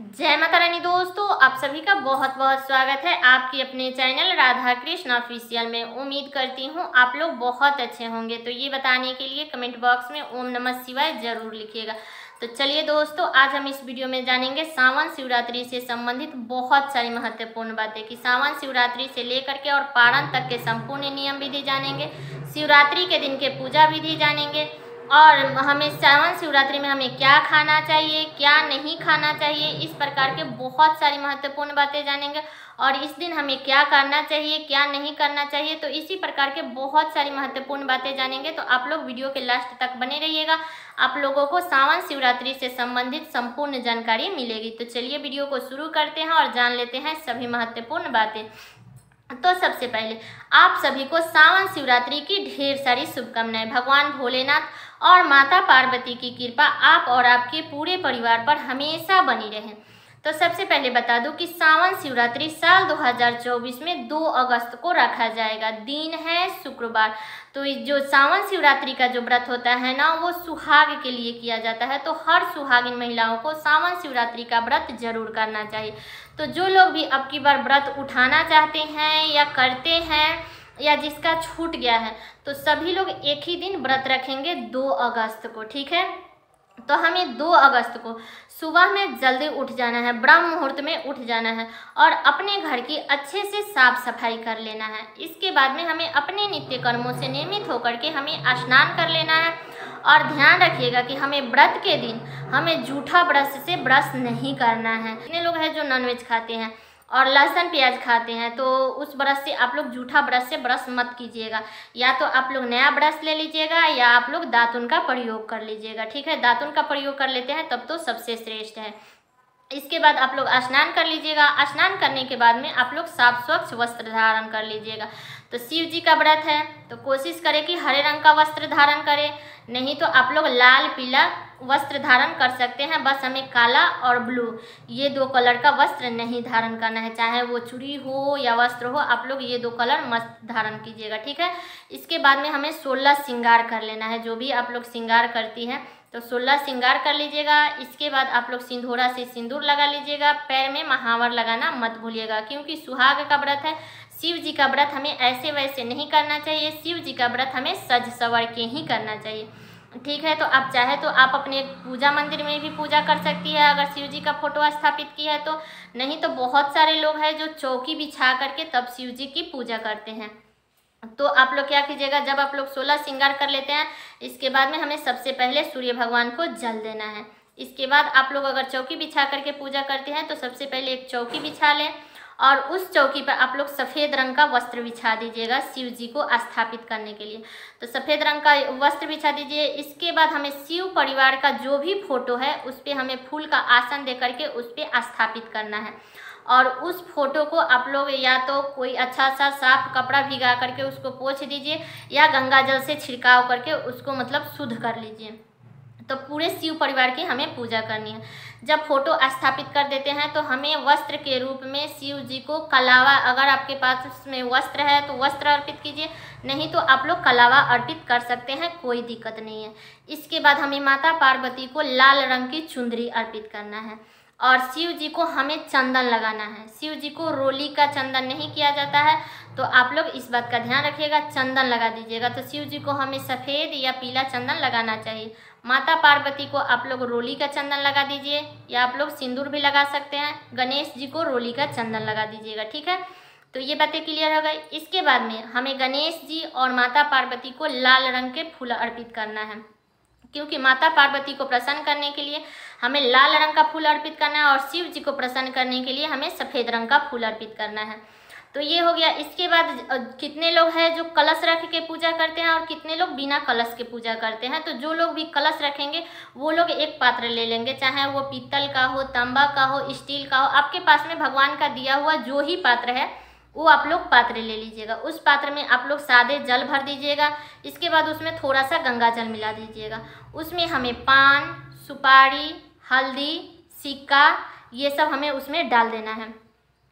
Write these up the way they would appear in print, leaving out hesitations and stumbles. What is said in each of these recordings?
जय माता रानी दोस्तों, आप सभी का बहुत बहुत स्वागत है आपकी अपने चैनल राधा कृष्ण ऑफिशियल में। उम्मीद करती हूँ आप लोग बहुत अच्छे होंगे। तो ये बताने के लिए कमेंट बॉक्स में ओम नमः शिवाय जरूर लिखिएगा। तो चलिए दोस्तों, आज हम इस वीडियो में जानेंगे सावन शिवरात्रि से संबंधित बहुत सारी महत्वपूर्ण बातें कि सावन शिवरात्रि से लेकर के और पारण तक के संपूर्ण नियम विधि जानेंगे। शिवरात्रि के दिन के पूजा विधि जानेंगे और हमें सावन शिवरात्रि में हमें क्या खाना चाहिए, क्या नहीं खाना चाहिए, इस प्रकार के बहुत सारी महत्वपूर्ण बातें जानेंगे। और इस दिन हमें क्या करना चाहिए, क्या नहीं करना चाहिए, तो इसी प्रकार के बहुत सारी महत्वपूर्ण बातें जानेंगे। तो आप लोग वीडियो के लास्ट तक बने रहिएगा, आप लोगों को सावन शिवरात्रि से संबंधित संपूर्ण जानकारी मिलेगी। तो चलिए वीडियो को शुरू करते हैं और जान लेते हैं सभी महत्वपूर्ण बातें। तो सबसे पहले आप सभी को सावन शिवरात्रि की ढेर सारी शुभकामनाएं। भगवान भोलेनाथ और माता पार्वती की कृपा आप और आपके पूरे परिवार पर हमेशा बनी रहे। तो सबसे पहले बता दूं कि सावन शिवरात्रि साल 2024 में 2 अगस्त को रखा जाएगा। दिन है शुक्रवार। तो जो सावन शिवरात्रि का जो व्रत होता है ना, वो सुहाग के लिए किया जाता है। तो हर सुहागिन महिलाओं को सावन शिवरात्रि का व्रत जरूर करना चाहिए। तो जो लोग भी अब की बार व्रत उठाना चाहते हैं या करते हैं या जिसका छूट गया है, तो सभी लोग एक ही दिन व्रत रखेंगे 2 अगस्त को। ठीक है, तो हमें 2 अगस्त को सुबह में जल्दी उठ जाना है, ब्रह्म मुहूर्त में उठ जाना है और अपने घर की अच्छे से साफ सफाई कर लेना है। इसके बाद में हमें अपने नित्य कर्मों से नियमित होकर के हमें स्नान कर लेना है। और ध्यान रखिएगा कि हमें व्रत के दिन हमें जूठा ब्रश से ब्रश नहीं करना है। कितने लोग हैं जो नॉनवेज खाते हैं और लहसुन प्याज खाते हैं, तो उस ब्रश से आप लोग जूठा ब्रश से ब्रश मत कीजिएगा। या तो आप लोग नया ब्रश ले लीजिएगा या आप लोग दातुन का प्रयोग कर लीजिएगा। ठीक है, दातुन का प्रयोग कर लेते हैं तब तो सबसे श्रेष्ठ है। इसके बाद आप लोग स्नान कर लीजिएगा। स्नान करने के बाद में आप लोग साफ स्वच्छ वस्त्र धारण कर लीजिएगा। तो शिव जी का व्रत है तो कोशिश करें कि हरे रंग का वस्त्र धारण करें, नहीं तो आप लोग लाल पीला वस्त्र धारण कर सकते हैं। बस हमें काला और ब्लू ये 2 कलर का वस्त्र नहीं धारण करना है। चाहे वो चूड़ी हो या वस्त्र हो, आप लोग ये 2 कलर मस्त धारण कीजिएगा। ठीक है, इसके बाद में हमें 16 श्रृंगार कर लेना है। जो भी आप लोग श्रृंगार करती हैं तो 16 श्रृंगार कर लीजिएगा। इसके बाद आप लोग सिंदूरा से सिंदूर लगा लीजिएगा। पैर में महावर लगाना मत भूलिएगा, क्योंकि सुहाग का व्रत है। शिव जी का व्रत हमें ऐसे वैसे नहीं करना चाहिए। शिव जी का व्रत हमें सज सवर के ही करना चाहिए। ठीक है, तो आप चाहे तो आप अपने पूजा मंदिर में भी पूजा कर सकती है अगर शिव जी का फोटो स्थापित किया है तो। नहीं तो बहुत सारे लोग हैं जो चौकी बिछा करके तब शिव जी की पूजा करते हैं। तो आप लोग क्या कीजिएगा, जब आप लोग 16 श्रृंगार कर लेते हैं, इसके बाद में हमें सबसे पहले सूर्य भगवान को जल देना है। इसके बाद आप लोग अगर चौकी बिछा करके पूजा करते हैं तो सबसे पहले एक चौकी बिछा लें और उस चौकी पर आप लोग सफ़ेद रंग का वस्त्र बिछा दीजिएगा शिव जी को स्थापित करने के लिए। तो सफ़ेद रंग का वस्त्र बिछा दीजिए। इसके बाद हमें शिव परिवार का जो भी फोटो है उस पर हमें फूल का आसन दे करके उस पर स्थापित करना है। और उस फोटो को आप लोग या तो कोई अच्छा सा साफ कपड़ा भिगा करके उसको पोंछ दीजिए या गंगा जल से छिड़काव करके उसको मतलब शुद्ध कर लीजिए। तो पूरे शिव परिवार की हमें पूजा करनी है। जब फोटो स्थापित कर देते हैं तो हमें वस्त्र के रूप में शिव जी को कलावा, अगर आपके पास उसमें वस्त्र है तो वस्त्र अर्पित कीजिए, नहीं तो आप लोग कलावा अर्पित कर सकते हैं, कोई दिक्कत नहीं है। इसके बाद हमें माता पार्वती को लाल रंग की चुंदरी अर्पित करना है और शिव जी को हमें चंदन लगाना है। शिव जी को रोली का चंदन नहीं किया जाता है, तो आप लोग इस बात का ध्यान रखिएगा, चंदन लगा दीजिएगा। तो शिव जी को हमें सफ़ेद या पीला चंदन लगाना चाहिए। माता पार्वती को आप लोग रोली का चंदन लगा दीजिए या आप लोग सिंदूर भी लगा सकते हैं। गणेश जी को रोली का चंदन लगा दीजिएगा। ठीक है, तो ये बातें क्लियर हो गई। इसके बाद में हमें गणेश जी और माता पार्वती को लाल रंग के फूल अर्पित करना है, क्योंकि माता पार्वती को प्रसन्न करने के लिए हमें लाल रंग का फूल अर्पित करना है और शिव जी को प्रसन्न करने के लिए हमें सफ़ेद रंग का फूल अर्पित करना है। तो ये हो गया। इसके बाद कितने लोग हैं जो कलश रख के पूजा करते हैं और कितने लोग बिना कलश के पूजा करते हैं। तो जो लोग भी कलश रखेंगे वो लोग एक पात्र ले लेंगे, चाहे वो पीतल का हो, तांबा का हो, स्टील का हो। आपके पास में भगवान का दिया हुआ जो ही पात्र है वो आप लोग पात्र ले लीजिएगा। उस पात्र में आप लोग सादे जल भर दीजिएगा। इसके बाद उसमें थोड़ा सा गंगा जल मिला दीजिएगा। उसमें हमें पान, सुपारी, हल्दी, सिक्का ये सब हमें उसमें डाल देना है।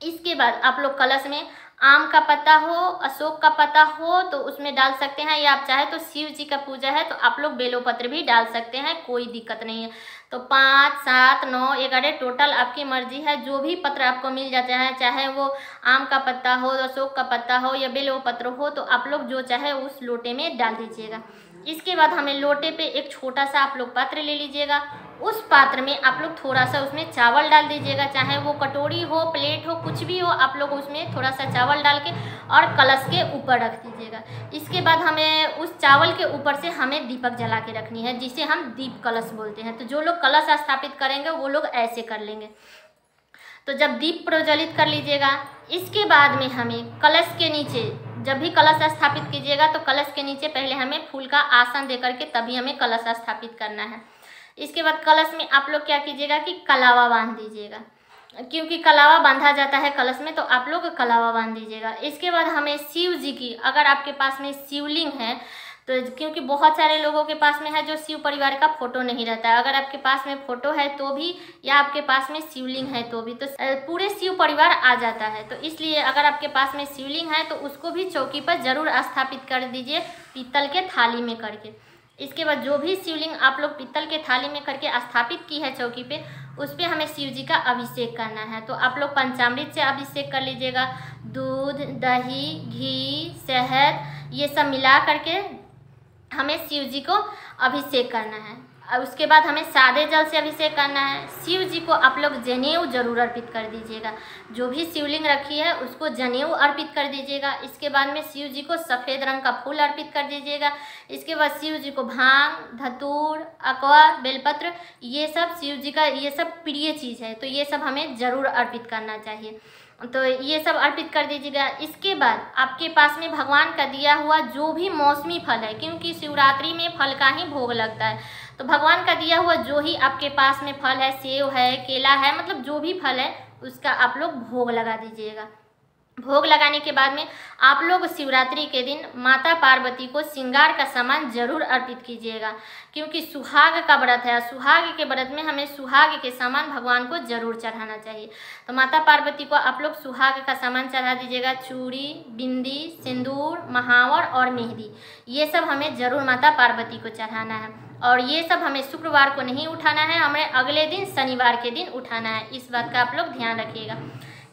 इसके बाद आप लोग कलश में आम का पत्ता हो, अशोक का पत्ता हो तो उसमें डाल सकते हैं, या आप चाहे तो शिव जी का पूजा है तो आप लोग बेलोपत्र भी डाल सकते हैं, कोई दिक्कत नहीं है। तो 5, 7, 9, 11 टोटल आपकी मर्जी है, जो भी पत्र आपको मिल जाता है, चाहे वो आम का पत्ता हो, अशोक का पत्ता हो या बेलोपत्र हो, तो आप लोग जो चाहे उस लोटे में डाल दीजिएगा। इसके बाद हमें लोटे पे एक छोटा सा आप लोग पात्र ले लीजिएगा। उस पात्र में आप लोग थोड़ा सा उसमें चावल डाल दीजिएगा, चाहे वो कटोरी हो, प्लेट हो, कुछ भी हो, आप लोग उसमें थोड़ा सा चावल डाल के और कलश के ऊपर रख दीजिएगा। इसके बाद हमें उस चावल के ऊपर से हमें दीपक जला के रखनी है, जिसे हम दीप कलश बोलते हैं। तो जो लोग कलश स्थापित करेंगे वो लोग ऐसे कर लेंगे। तो जब दीप प्रज्वलित कर लीजिएगा, इसके बाद में हमें कलश के नीचे, जब भी कलश स्थापित कीजिएगा तो कलश के नीचे पहले हमें फूल का आसन दे करके तभी हमें कलश स्थापित करना है। इसके बाद कलश में आप लोग क्या कीजिएगा कि कलावा बांध दीजिएगा, क्योंकि कलावा बांधा जाता है कलश में, तो आप लोग कलावा बांध दीजिएगा। इसके बाद हमें शिव जी की, अगर आपके पास में शिवलिंग है तो, क्योंकि बहुत सारे लोगों के पास में है जो शिव परिवार का फोटो नहीं रहता है, अगर आपके पास में फोटो है तो भी, या आपके पास में शिवलिंग है तो भी, तो पूरे शिव परिवार आ जाता है। तो इसलिए अगर आपके पास में शिवलिंग है तो उसको भी चौकी पर जरूर स्थापित कर दीजिए, पीतल के थाली में करके। इसके बाद जो भी शिवलिंग आप लोग पीतल के थाली में करके स्थापित की है चौकी पे, उस पर हमें शिव जी का अभिषेक करना है। तो आप लोग पंचामृत से अभिषेक कर लीजिएगा, दूध, दही, घी, शहद, ये सब मिला करके हमें शिव जी को अभिषेक करना है। और उसके बाद हमें सादे जल से अभिषेक करना है। शिव जी को आप लोग जनेऊ जरूर अर्पित कर दीजिएगा, जो भी शिवलिंग रखी है उसको जनेऊ अर्पित कर दीजिएगा। इसके बाद में शिव जी को सफ़ेद रंग का फूल अर्पित कर दीजिएगा। इसके बाद शिव जी को भांग, धतूर, अकवा, बेलपत्र, ये सब शिव जी का ये सब प्रिय चीज़ है, तो ये सब हमें ज़रूर अर्पित करना चाहिए। तो ये सब अर्पित कर दीजिएगा। इसके बाद आपके पास में भगवान का दिया हुआ जो भी मौसमी फल है, क्योंकि शिवरात्रि में फल का ही भोग लगता है, तो भगवान का दिया हुआ जो ही आपके पास में फल है, सेव है, केला है, मतलब जो भी फल है उसका आप लोग भोग लगा दीजिएगा। भोग लगाने के बाद में आप लोग शिवरात्रि के दिन माता पार्वती को श्रृंगार का सामान जरूर अर्पित कीजिएगा, क्योंकि सुहाग का व्रत है। सुहाग के व्रत में हमें सुहाग के सामान भगवान को जरूर चढ़ाना चाहिए। तो माता पार्वती को आप लोग सुहाग का सामान चढ़ा दीजिएगा, चूड़ी, बिंदी, सिंदूर, महावर और मेहंदी, ये सब हमें जरूर माता पार्वती को चढ़ाना है। और ये सब हमें शुक्रवार को नहीं उठाना है, हमें अगले दिन शनिवार के दिन उठाना है, इस बात का आप लोग ध्यान रखिएगा।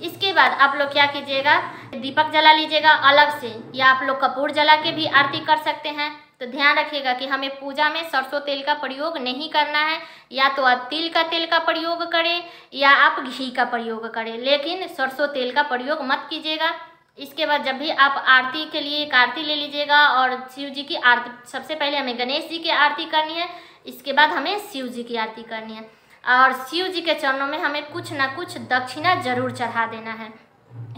इसके बाद आप लोग क्या कीजिएगा, दीपक जला लीजिएगा अलग से, या आप लोग कपूर जला के भी आरती कर सकते हैं। तो ध्यान रखिएगा कि हमें पूजा में सरसों तेल का प्रयोग नहीं करना है, या तो आप तिल का तेल का प्रयोग करें या आप घी का प्रयोग करें, लेकिन सरसों तेल का प्रयोग मत कीजिएगा। इसके बाद जब भी आप आरती के लिए एक आरती ले लीजिएगा, और शिव जी की आरती, सबसे पहले हमें गणेश जी की आरती करनी है, इसके बाद हमें शिव जी की आरती करनी है। और शिव जी के चरणों में हमें कुछ ना कुछ दक्षिणा जरूर चढ़ा देना है,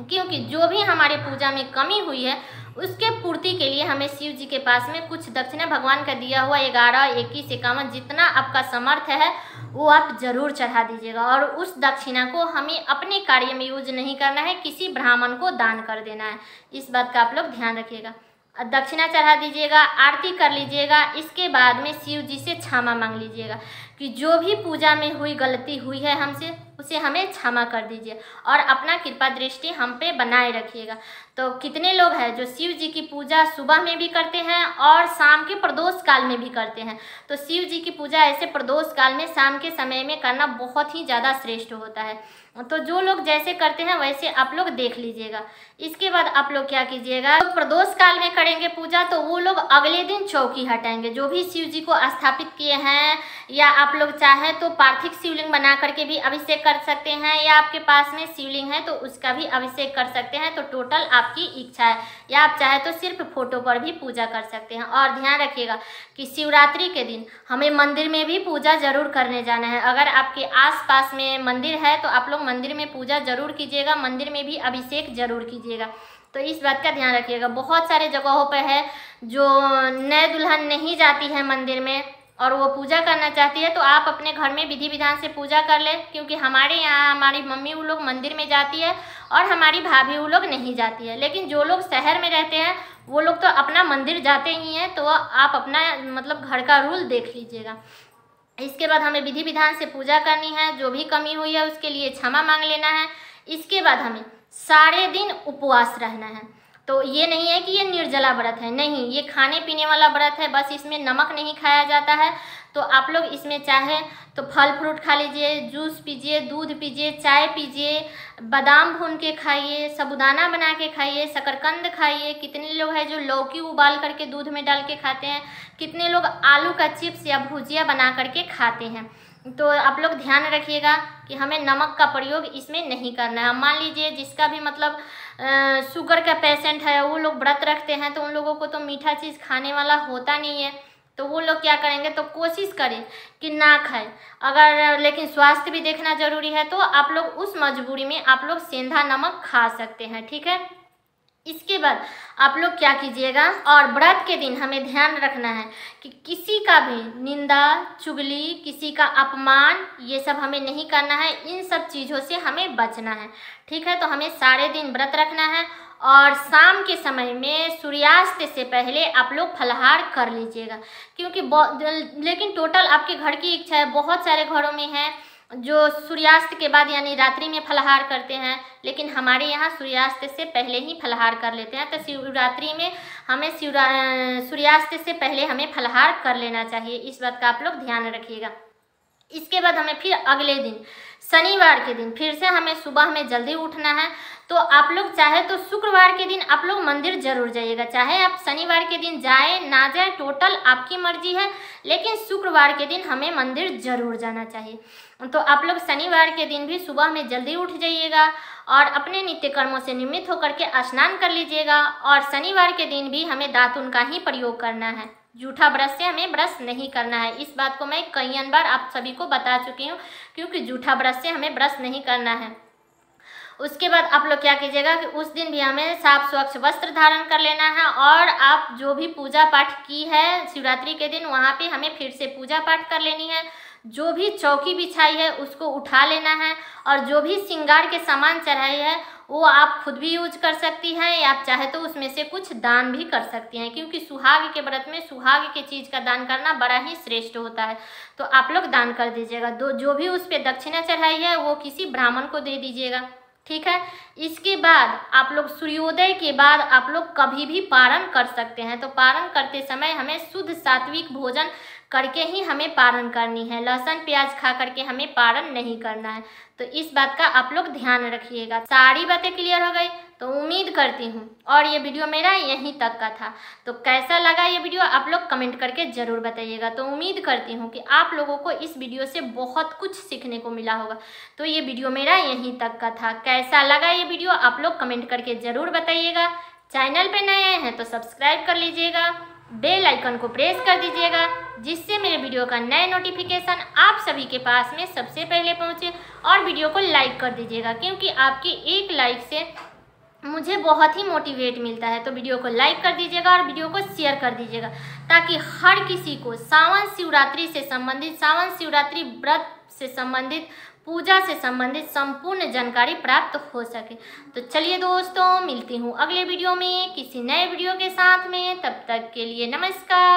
क्योंकि जो भी हमारे पूजा में कमी हुई है उसके पूर्ति के लिए हमें शिव जी के पास में कुछ दक्षिणा, भगवान का दिया हुआ 11, 21, 51 जितना आपका समर्थ है वो आप जरूर चढ़ा दीजिएगा। और उस दक्षिणा को हमें अपने कार्य में यूज नहीं करना है, किसी ब्राह्मण को दान कर देना है, इस बात का आप लोग ध्यान रखिएगा। दक्षिणा चढ़ा दीजिएगा, आरती कर लीजिएगा। इसके बाद में शिव जी से क्षमा मांग लीजिएगा कि जो भी पूजा में हुई गलती हुई है हमसे, उसे हमें क्षमा कर दीजिए और अपना कृपा दृष्टि हम पे बनाए रखिएगा। तो कितने लोग हैं जो शिव जी की पूजा सुबह में भी करते हैं और शाम के प्रदोष काल में भी करते हैं। तो शिव जी की पूजा ऐसे प्रदोष काल में शाम के समय में करना बहुत ही ज़्यादा श्रेष्ठ होता है। तो जो लोग जैसे करते हैं वैसे आप लोग देख लीजिएगा। इसके बाद आप लोग क्या कीजिएगा, तो प्रदोष काल में करेंगे पूजा, तो वो लोग अगले दिन चौकी हटाएंगे। जो भी शिव जी को स्थापित किए हैं, या आप लोग चाहें तो पार्थिव शिवलिंग बना करके भी अभिषेक कर सकते हैं, या आपके पास में शिवलिंग है तो उसका भी अभिषेक कर सकते हैं। तो टोटल आपकी इच्छा है, या आप चाहे तो सिर्फ फोटो पर भी पूजा कर सकते हैं। और ध्यान रखिएगा कि शिवरात्रि के दिन हमें मंदिर में भी पूजा जरूर करने जाना है। अगर आपके आसपास में मंदिर है तो आप लोग मंदिर में पूजा जरूर कीजिएगा, मंदिर में भी अभिषेक जरूर कीजिएगा। तो इस बात का ध्यान रखिएगा। बहुत सारे जगहों पर है जो नए दुल्हन नहीं जाती है मंदिर में और वो पूजा करना चाहती है, तो आप अपने घर में विधि विधान से पूजा कर ले, क्योंकि हमारे यहाँ हमारी मम्मी वो लोग मंदिर में जाती है और हमारी भाभी वो लोग नहीं जाती है। लेकिन जो लोग शहर में रहते हैं वो लोग तो अपना मंदिर जाते ही हैं, तो आप अपना मतलब घर का रूल देख लीजिएगा। इसके बाद हमें विधि विधान से पूजा करनी है, जो भी कमी हुई है उसके लिए क्षमा मांग लेना है। इसके बाद हमें सारे दिन उपवास रहना है। तो ये नहीं है कि ये निर्जला व्रत है, नहीं, ये खाने पीने वाला व्रत है। बस इसमें नमक नहीं खाया जाता है। तो आप लोग इसमें चाहे तो फल फ्रूट खा लीजिए, जूस पीजिए, दूध पीजिए, चाय पीजिए, बादाम भून के खाइए, साबूदाना बना के खाइए, शकरकंद खाइए। कितने लोग हैं जो लौकी उबाल करके दूध में डाल के खाते हैं, कितने लोग आलू का चिप्स या भुजिया बना करके खाते हैं। तो आप लोग ध्यान रखिएगा कि हमें नमक का प्रयोग इसमें नहीं करना है। मान लीजिए जिसका भी मतलब शुगर का पेशेंट है, वो लोग व्रत रखते हैं, तो उन लोगों को तो मीठा चीज़ खाने वाला होता नहीं है। तो वो लोग क्या करेंगे, तो कोशिश करें कि ना खाएं। अगर लेकिन स्वास्थ्य भी देखना ज़रूरी है, तो आप लोग उस मजबूरी में आप लोग सेंधा नमक खा सकते हैं, ठीक है। इसके बाद आप लोग क्या कीजिएगा, और व्रत के दिन हमें ध्यान रखना है कि किसी का भी निंदा चुगली, किसी का अपमान, ये सब हमें नहीं करना है। इन सब चीज़ों से हमें बचना है, ठीक है। तो हमें सारे दिन व्रत रखना है और शाम के समय में सूर्यास्त से पहले आप लोग फलाहार कर लीजिएगा, क्योंकि लेकिन टोटल आपके घर की इच्छा है। बहुत सारे घरों में है जो सूर्यास्त के बाद यानी रात्रि में फलाहार करते हैं, लेकिन हमारे यहाँ सूर्यास्त से पहले ही फलाहार कर लेते हैं। तो शिवरात्रि में हमें सूर्यास्त से पहले हमें फलाहार कर लेना चाहिए। इस बात का आप लोग ध्यान रखिएगा। इसके बाद हमें फिर अगले दिन शनिवार के दिन फिर से हमें सुबह में जल्दी उठना है। तो आप लोग चाहे तो शुक्रवार के दिन आप लोग मंदिर जरूर जाइएगा, चाहे आप शनिवार के दिन जाए ना जाए, टोटल आपकी मर्जी है, लेकिन शुक्रवार के दिन हमें मंदिर जरूर जाना चाहिए। तो आप लोग शनिवार के दिन भी सुबह में जल्दी उठ जाइएगा और अपने नित्य कर्मों से निमित्त होकर के स्नान कर लीजिएगा। और शनिवार के दिन भी हमें दातुन का ही प्रयोग करना है, जूठा ब्रश से हमें ब्रश नहीं करना है। इस बात को मैं कई बार आप सभी को बता चुकी हूँ, क्योंकि जूठा ब्रश से हमें ब्रश नहीं करना है। उसके बाद आप लोग क्या कीजिएगा कि उस दिन भी हमें साफ स्वच्छ वस्त्र धारण कर लेना है। और आप जो भी पूजा पाठ की है शिवरात्रि के दिन, वहाँ पे हमें फिर से पूजा पाठ कर लेनी है। जो भी चौकी बिछाई है उसको उठा लेना है, और जो भी श्रृंगार के सामान चढ़ाई है वो आप खुद भी यूज कर सकती हैं, या आप चाहे तो उसमें से कुछ दान भी कर सकती हैं, क्योंकि सुहाग के व्रत में सुहाग के चीज़ का दान करना बड़ा ही श्रेष्ठ होता है। तो आप लोग दान कर दीजिएगा। जो भी उस पर दक्षिणा चढ़ाई है वो किसी ब्राह्मण को दे दीजिएगा, ठीक है। इसके बाद आप लोग सूर्योदय के बाद आप लोग कभी भी पारण कर सकते हैं। तो पारण करते समय हमें शुद्ध सात्विक भोजन करके ही हमें पारण करनी है, लहसुन प्याज खा करके हमें पारण नहीं करना है। तो इस बात का आप लोग ध्यान रखिएगा। सारी बातें क्लियर हो गई तो उम्मीद करती हूँ, और ये वीडियो मेरा यहीं तक का था। तो कैसा लगा ये वीडियो आप लोग कमेंट करके ज़रूर बताइएगा। तो उम्मीद करती हूँ कि आप लोगों को इस वीडियो से बहुत कुछ सीखने को मिला होगा। तो ये वीडियो मेरा यहीं तक का था। कैसा लगा ये वीडियो आप लोग कमेंट करके ज़रूर बताइएगा। चैनल पे नए आए हैं तो सब्सक्राइब कर लीजिएगा, बेल आइकन को प्रेस कर दीजिएगा, जिससे मेरे वीडियो का नए नोटिफिकेशन आप सभी के पास में सबसे पहले पहुंचे। और वीडियो को लाइक कर दीजिएगा, क्योंकि आपके एक लाइक से मुझे बहुत ही मोटिवेट मिलता है। तो वीडियो को लाइक कर दीजिएगा और वीडियो को शेयर कर दीजिएगा, ताकि हर किसी को सावन शिवरात्रि से संबंधित, सावन शिवरात्रि व्रत से संबंधित, पूजा से संबंधित संपूर्ण जानकारी प्राप्त हो सके। तो चलिए दोस्तों, मिलती हूँ अगले वीडियो में किसी नए वीडियो के साथ में। तब तक के लिए नमस्कार।